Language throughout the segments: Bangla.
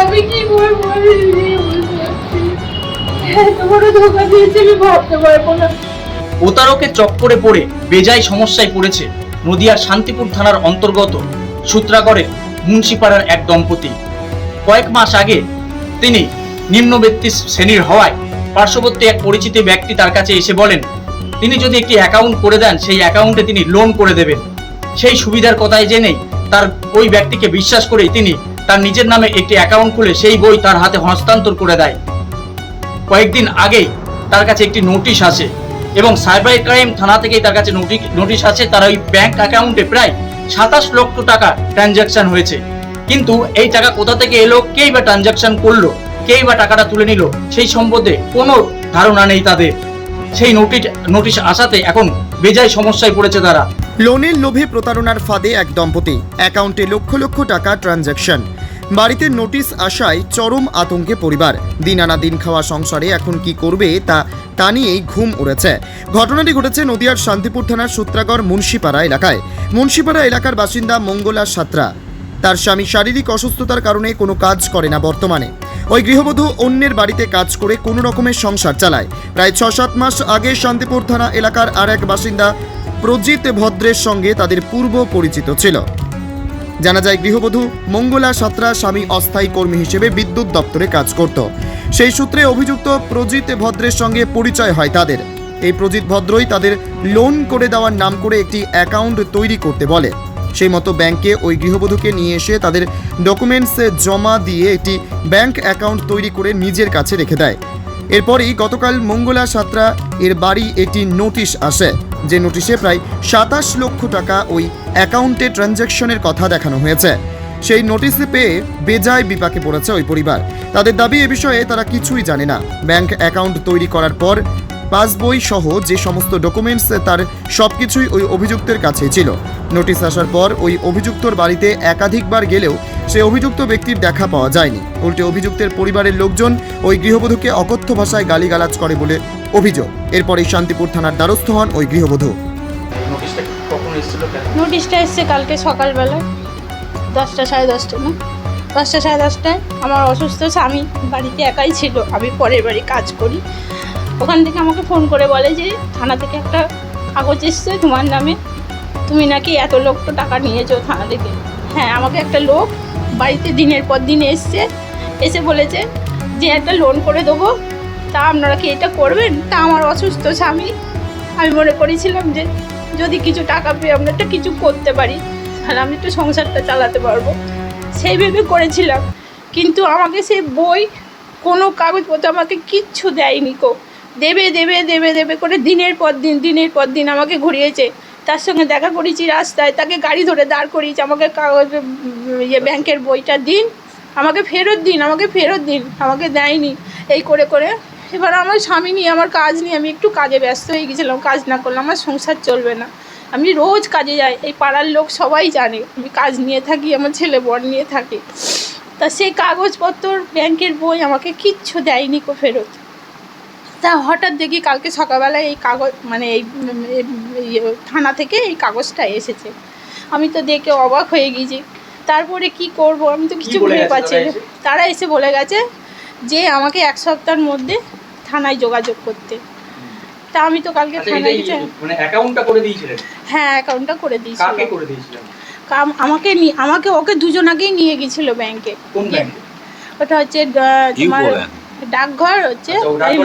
আমি কি করবো, আমি এত বড় ধোকা দিয়েছে আমি ভাবতে পারবো না। প্রতারকের চক্করে পড়ে বেজায় সমস্যায় পড়েছে নদিয়ার শান্তিপুর থানার অন্তর্গত সূত্রাগড়ের মুন্সিপাড়ার এক দম্পতি। কয়েক মাস আগে তিনি নিম্নবিত্ত শ্রেণীর হওয়ায় পার্শ্ববর্তী এক পরিচিত ব্যক্তি তার কাছে এসে বলেন তিনি যদি একটি অ্যাকাউন্ট করে দেন সেই অ্যাকাউন্টে তিনি লোন করে দেবেন। সেই সুবিধার কথাই জেনেই তার ওই ব্যক্তিকে বিশ্বাস করেই তিনি তার নিজের নামে একটি অ্যাকাউন্ট খুলে সেই বই তার হাতে হস্তান্তর করে দেয়। কয়েকদিন আগেই তার কাছে একটি নোটিশ আসে এবং সাইবার ক্রাইম থানা থেকেই তার কাছে নোটিশ আছে তার ওই ব্যাংক অ্যাকাউন্টে প্রায় 27 লক্ষ টাকা ট্রানজাকশন হয়েছে। কিন্তু এই টাকা কোথা থেকে এলো, কেই বা ট্রানজাকশন করলো, কেই বা টাকাটা তুলে নিল, সেই সম্বন্ধে কোনো ধারণা নেই তাদের। সেই নোটিশ আসাতে এখন বেজায় সমস্যায় পড়েছে তারা। লোনের লোভে প্রতারণার ফাঁদে এক দম্পতি, অ্যাকাউন্টে লক্ষ লক্ষ টাকা ট্রানজাকশন। বাড়িতে নোটিশ আসায় চরম আতঙ্কে পরিবার। দিন আনা দিন খাওয়া সংসারে এখন কি করবে তা নিয়েই ঘুম উড়েছে। ঘটনাটি ঘটেছে নদিয়ার শান্তিপুর থানার সূত্রাগড় মুন্সিপাড়া এলাকায়। মুন্সিপাড়া এলাকার বাসিন্দা মঙ্গলা সাঁতরা। তার স্বামী শারীরিক অসুস্থতার কারণে কোনো কাজ করে না বর্তমানে। ওই গৃহবধূ অন্যের বাড়িতে কাজ করে কোনো রকমের সংসার চালায়। প্রায় 6-7 মাস আগে শান্তিপুর থানা এলাকার আর এক বাসিন্দা প্রজিত ভদ্রের সঙ্গে তাদের পূর্ব পরিচিত ছিল। জানা যায় গৃহবধূ মঙ্গলা সাঁতরা স্বামী অস্থায়ী কর্মী হিসেবে বিদ্যুৎ দপ্তরে কাজ করত। সেই সূত্রে অভিযুক্ত প্রজিত ভদ্রের সঙ্গে পরিচয় হয় তাদের। এই প্রজিত ভদ্রই তাদের লোন করে দেওয়ার নাম করে একটি অ্যাকাউন্ট তৈরি করতে বলে। সেই মতো ব্যাংকে ওই গৃহবধূকে নিয়ে এসে তাদের ডকুমেন্টস জমা দিয়ে একটি ব্যাংক অ্যাকাউন্ট তৈরি করে নিজের কাছে রেখে দেয়। এরপরই গতকাল মঙ্গলা সাঁতরা এর বাড়ি একটি নোটিশ আসে, যে নোটিশে প্রায় 27 লক্ষ টাকা ওই অ্যাকাউন্টে ট্রানজ্যাকশনের কথা দেখানো হয়েছে। সেই নোটিশে পেয়ে বেজায় বিপাকে পড়েছে ওই পরিবার। তাদের দাবি এ বিষয়ে তারা কিছুই জানে না। ব্যাংক অ্যাকাউন্ট তৈরি করার পর পাসবই সহ যে সমস্ত ডকুমেন্টস তার সবকিছুই ওই অভিযুক্তের কাছে ছিল। নোটিশ আসার পর ওই অভিযুক্তর বাড়িতে একাধিকবার গেলেও সে অভিযুক্ত ব্যক্তির দেখা পাওয়া যায়নি। উল্টে অভিযুক্তের পরিবারের লোকজন ওই গৃহবধূকে অকথ্য ভাষায় গালিগালাজ করে বলে অভিযোগ। এরপরেই শান্তিপুর থানার দ্বারস্থ হন ওই গৃহবধূ। নোটিশটা এসছে কালকে সকালবেলা 10টা সাড়ে 10টা না 10টা সাড়ে 10টায়। আমার অসুস্থ স্বামী বাড়িতে একাই ছিল, আমি পরের বাড়ি কাজ করি। ওখান থেকে আমাকে ফোন করে বলে যে থানা থেকে একটা কাগজ এসছে তোমার নামে, তুমি নাকি এত লক্ষ টাকা নিয়েছো থানা থেকে। হ্যাঁ, আমাকে একটা লোক বাড়িতে দিনের পর দিন এসে বলেছে যে একটা লোন করে দেবো, তা আপনারা কি এটা করবেন? তা আমার অসুস্থ স্বামী, আমি মনে করেছিলাম যে যদি কিছু টাকা পেয়ে আমরা একটা কিছু করতে পারি তাহলে আমি একটু সংসারটা চালাতে পারবো, সেই ভেবে করেছিলাম। কিন্তু আমাকে সে বই কোনো কাগজপত্র আমাকে কিচ্ছু দেয়নি। দেবে দেবে দেবে দেবে করে দিনের পর দিন আমাকে ঘুরিয়েছে। তার সঙ্গে দেখা করেছি রাস্তায়, তাকে গাড়ি ধরে দাঁড় করিয়েছে, আমাকে কাগজ ব্যাংকের বইটা দিন, আমাকে ফেরত দিন, আমাকে দেয়নি। এই করে করে এবার আমার স্বামী নিয়ে, আমার কাজ নিয়ে আমি একটু কাজে ব্যস্ত হয়ে গেছিলাম। কাজ না করলে আমার সংসার চলবে না। আমি রোজ কাজে যাই, এই পাড়ার লোক সবাই জানে আমি কাজ নিয়ে থাকি, আমার ছেলে বড় নিয়ে থাকি। তা সেই কাগজপত্র ব্যাংকের বই আমাকে কিচ্ছু দেয়নি ফেরত। তা হঠাৎ দেখি কালকে সকালবেলায় এই কাগজ মানে এই থানা থেকে এই কাগজটা এসেছে। আমি তো দেখে অবাক হয়ে গেছি। তারপরে কি করব আমি তো কিছু ভেবে পাচ্ছি না। তারা এসে বলে গেছে যে আমাকে 1 সপ্তাহের মধ্যে থানায় যোগাযোগ করতে। তা আমি তো কালকে থানায় গেছি। মানে অ্যাকাউন্টটা করে দিয়েছিলেন? হ্যাঁ, অ্যাকাউন্টটা করে দিয়েছিলাম। কাকে করে দিয়েছিলেন? আমাকে ওকে দুজনাকেই নিয়ে গেছিল ব্যাংকে। কোন ব্যাংকে? ওটা হচ্ছে তোমার ডাকঘর হচ্ছে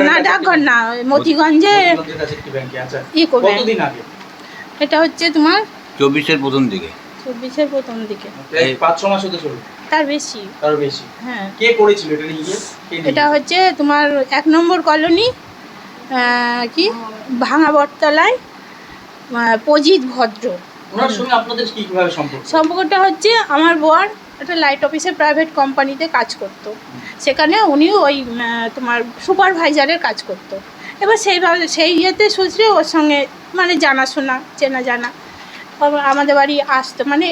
না, ডাকঘর না, মতিগঞ্জে। কতদিন আগে? এটা হচ্ছে তোমার 24-এর প্রথম দিকে। 24-এর প্রথম দিকে। 5-6 মাস হতে চলবে? তার বেশি। হ্যাঁ। কে করেছিল এটা নিয়ে? এটা হচ্ছে তোমার 1 নম্বর কলোনি, কি ভাঙা বটতলায়, প্রজিত ভদ্র। ওনার সঙ্গে আপনাদের কিভাবে সম্পর্ক? সম্পর্কটা হচ্ছে আমার বর একটা লাইট অফিসে প্রাইভেট কোম্পানিতে কাজ করত। সেখানে উনিও ওই তোমার সুপারভাইজারের কাজ করত। এবার সেই ইয়েতে সূত্রে ওর সঙ্গে মানে জানাশোনা, চেনা জানা, আমাদের বাড়ি আসতো। মানে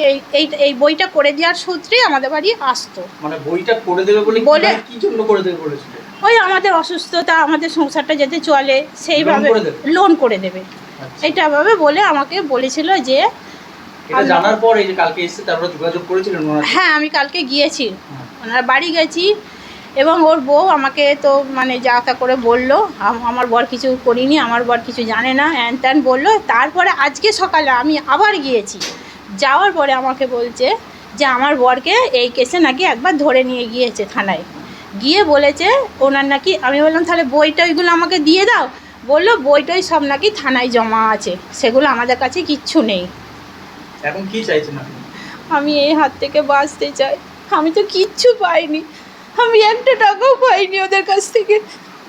এই বইটা করে দেওয়ার সূত্রে আমাদের বাড়ি আসতো। মানে বইটা করে দেবে বলে কি জন্য করে দেবে বলেছিল? ওই আমাদের অসুস্থতা, আমাদের সংসারটা যাতে চলে সেইভাবে লোন করে দেবে, এইটা ভাবে বলে আমাকে বলেছিল যে এটা জানার পর এই যে কালকে এসেছে তারপরে যোগাযোগ করেছিলেন ওনার সাথে? হ্যাঁ, আমি কালকে গিয়েছি, হ্যাঁ। ওনার বাড়ি গেছি এবং ওর বউ আমাকে তো মানে যা তা করে বললো, আমার বর কিছু করিনি, আমার বর কিছু জানে না, হ্যান ত্যান বললো। তারপরে আজকে সকালে আমি আবার গিয়েছি, যাওয়ার পরে আমাকে বলছে যে আমার বরকে এই কেসে নাকি একবার ধরে নিয়ে গিয়েছে থানায়, গিয়ে বলেছে ওনার নাকি, আমি বললাম তাহলে বইটা ওইগুলো আমাকে দিয়ে দাও, বললো বইটাই সব নাকি থানায় জমা আছে, সেগুলো আমাদের কাছে কিচ্ছু নেই। এখন কি চাইছেন আপনি? আমি এই হাত থেকে বাঁচতে চাই, আমি তো কিচ্ছু পাইনি, আমি একটা টাকাও পাইনি ওদের কাছ থেকে।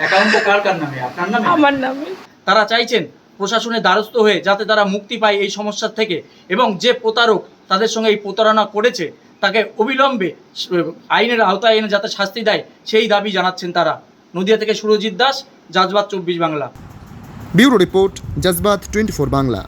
অ্যাকাউন্টটা কার নামে? আপনার নামে? আমার নামে। তারা চাইছেন প্রশাসনের দ্বারস্থ হয়ে যাতে তারা মুক্তি পায় এই সমস্যার থেকে, এবং যে প্রতারক তাদের সঙ্গে এই প্রতারণা করেছে তাকে অবিলম্বে আইনের আওতায় এনে যাতে শাস্তি দেয় সেই দাবি জানাচ্ছেন তারা। নদিয়া থেকে সুরজিৎ দাস, জজবাত 24 বাংলা। Bureau report, জজবাত 24 Bangla.